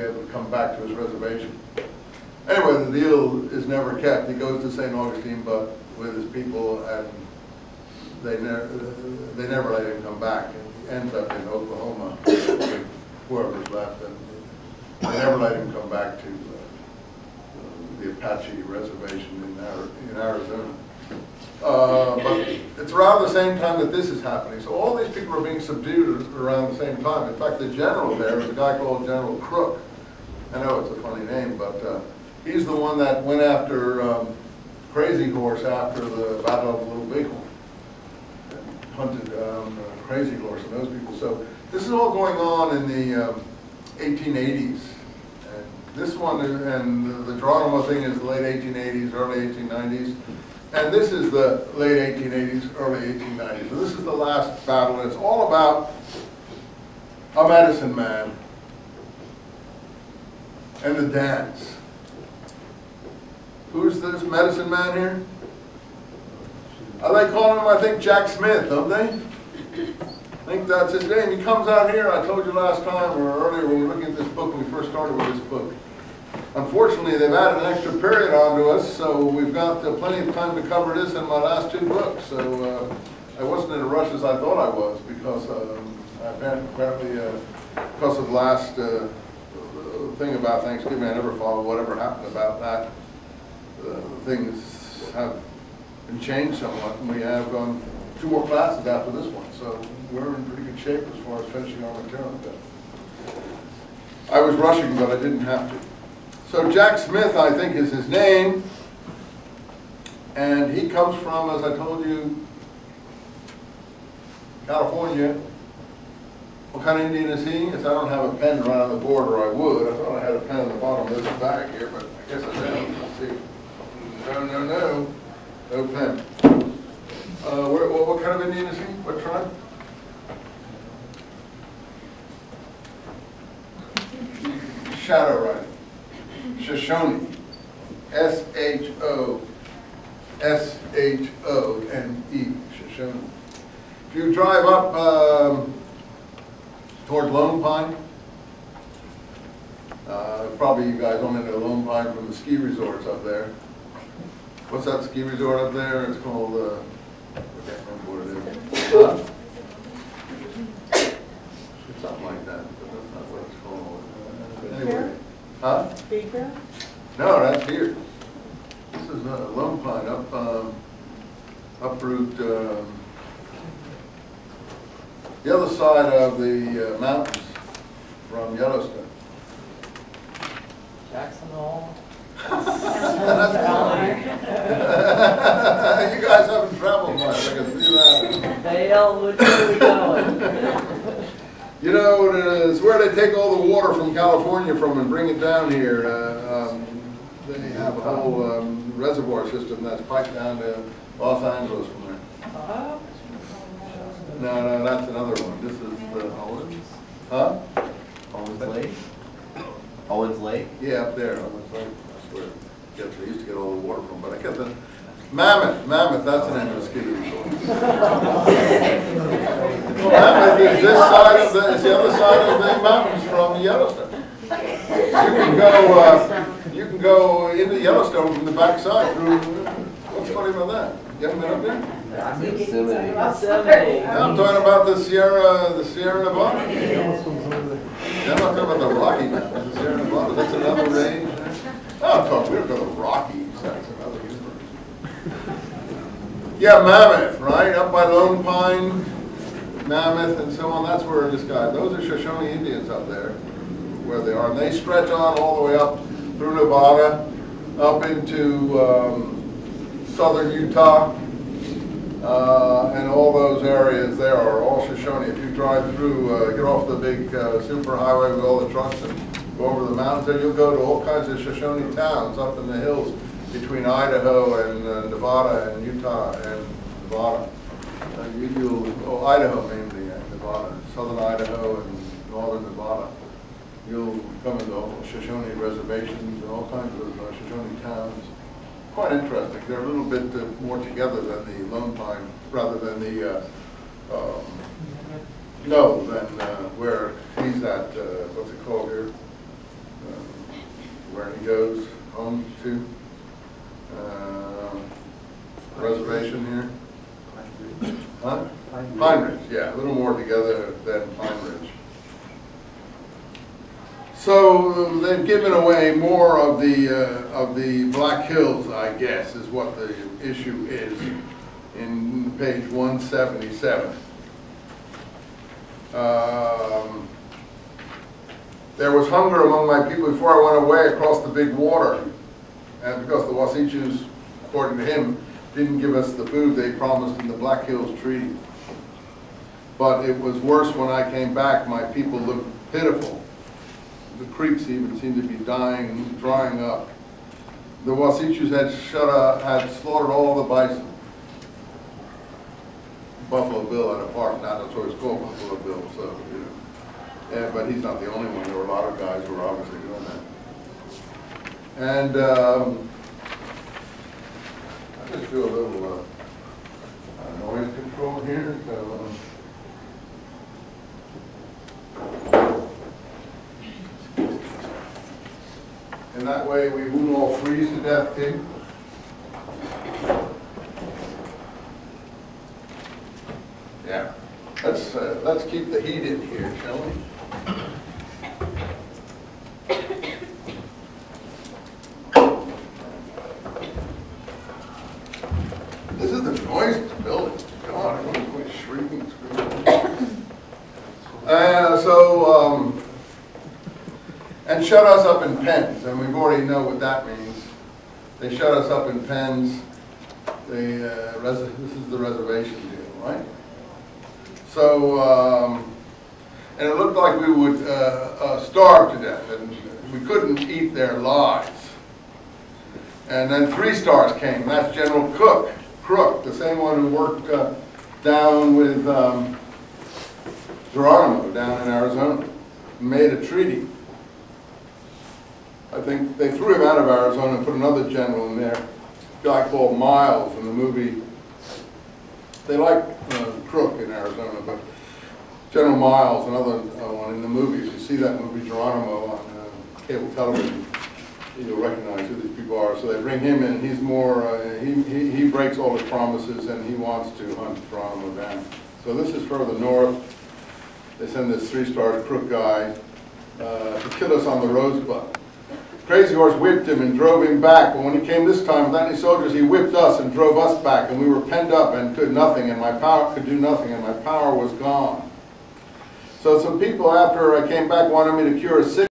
able to come back to his reservation. Anyway, the deal is never kept. He goes to St. Augustine, but with his people, and they never let him come back. And he ends up in Oklahoma with whoever's left, and they never let him come back to the Apache reservation in Arizona. But it's around the same time that this is happening. So all these people are being subdued around the same time. In fact, the general there is a guy called General Crook. I know it's a funny name, but he's the one that went after Crazy Horse after the Battle of the Little Bighorn. And hunted Crazy Horse and those people. So this is all going on in the 1880s. And this one, and the Geronimo thing is the late 1880s, early 1890s. And this is the late 1880s, early 1890s. So this is the last battle, and it's all about a medicine man and the dance. Who's this medicine man here? They call him, I think, Jack Smith, don't they? I think that's his name. He comes out here, I told you last time, or earlier when we were looking at this book, when we first started with this book. Unfortunately, they've added an extra period onto us, so we've got plenty of time to cover this in my last two books. So I wasn't in a rush as I thought I was, because apparently because of the last thing about Thanksgiving, I never followed whatever happened about that. Things have been changed somewhat, and we have two more classes after this one, so we're in pretty good shape as far as finishing our material. I was rushing, but I didn't have to. So Jack Smith, I think, is his name, and he comes from, as I told you, California. What kind of Indian is he? I don't have a pen right on the board, or I would. I thought I had a pen on the bottom of this bag here, but I guess I don't. Let's see. No pen. What kind of Indian is he? What tribe? Shadow writing. Shoshone. S-H-O-S-H-O-N-E. Shoshone. If you drive up toward Lone Pine, probably you guys only know Lone Pine from the ski resorts up there. What's that ski resort up there? It's called, I can't remember what it is. It's something like that, but that's not what it's called. Anyway. Huh? Beaker? No, that's here. This is Lone Pine, up route, the other side of the mountains from Yellowstone. Jackson Hole? You guys haven't traveled much, I can see that. Dale, which way are we going? You know, it's where they take all the water from California from and bring it down here. They have a whole reservoir system that's piped down to Los Angeles from there. No, that's another one. This is the Owens. Huh? Owens Lake? Owens Lake? Yeah, up there. Owens Lake. That's where they used to get all the water from. But I kept the Mammoth, that's the name of the ski resort. Mammoth is this side of the, it's the other side of the mountains from Yellowstone. You can go into Yellowstone from the backside through. What's funny about that? You haven't been up there? Yosemite. I'm talking about the Sierra Nevada. I'm not talking about the Rocky Mountains, the Sierra Nevada. That's another range. Oh, we don't go to the Rockies. That's another universe. Yeah, Mammoth, right? Up by Lone Pine, Mammoth, and so on. That's where this guy, those are Shoshone Indians up there, where they are. And they stretch on all the way up through Nevada, up into southern Utah, and all those areas there are all Shoshone. If you drive through, get off the big superhighway with all the trucks and go over the mountains there, you'll go to all kinds of Shoshone towns up in the hills between Idaho and Nevada and Utah and Nevada. Idaho mainly, and Nevada, southern Idaho and northern Nevada. You'll come into all Shoshone reservations and all kinds of Shoshone towns. Quite interesting. They're a little bit more together than the Lone Pine, rather than the, where he's at, what's it called here? goes home to. Reservation here. Huh? Pine Ridge, yeah, a little more together than Pine Ridge. So they've given away more of the Black Hills, I guess, is what the issue is in page 177. There was hunger among my people before I went away across the big water, and because the Wasichus, according to him, didn't give us the food they promised in the Black Hills Treaty. But it was worse when I came back. My people looked pitiful. The creeks even seemed to be dying and drying up. The Wasichus had slaughtered all the bison. Buffalo Bill had a part in that, that's why it's called Buffalo Bill, so, you know. Yeah, but he's not the only one. There were a lot of guys who were obviously doing that. And I just do a little noise control here. So, and that way we won't all freeze to death, too. Yeah. Let's keep the heat in here, shall we? This is the noise of the building. God, I want to quit shrieking. And shut us up in pens, and we've already know what that means. They shut us up in pens. This is the reservation deal, right? So, and it looked like we would starve to death, and we couldn't eat their lives. And then 3 stars came. That's General Crook, the same one who worked down with Geronimo down in Arizona, made a treaty. I think they threw him out of Arizona and put another general in there, a guy called Miles in the movie. They like Crook in Arizona, but General Miles, another one in the movies. You see that movie Geronimo on cable television, you'll recognize who these people are. So they bring him in. He's more, he breaks all his promises, and he wants to hunt Geronimo down. So this is further north. They send this 3-star Crook guy to kill us on the Rosebud. Crazy Horse whipped him and drove him back, but when he came this time without any soldiers, he whipped us and drove us back, and we were penned up and could nothing, and my power could do nothing, and my power was gone. So some people, after I came back, wanted me to cure a sickness.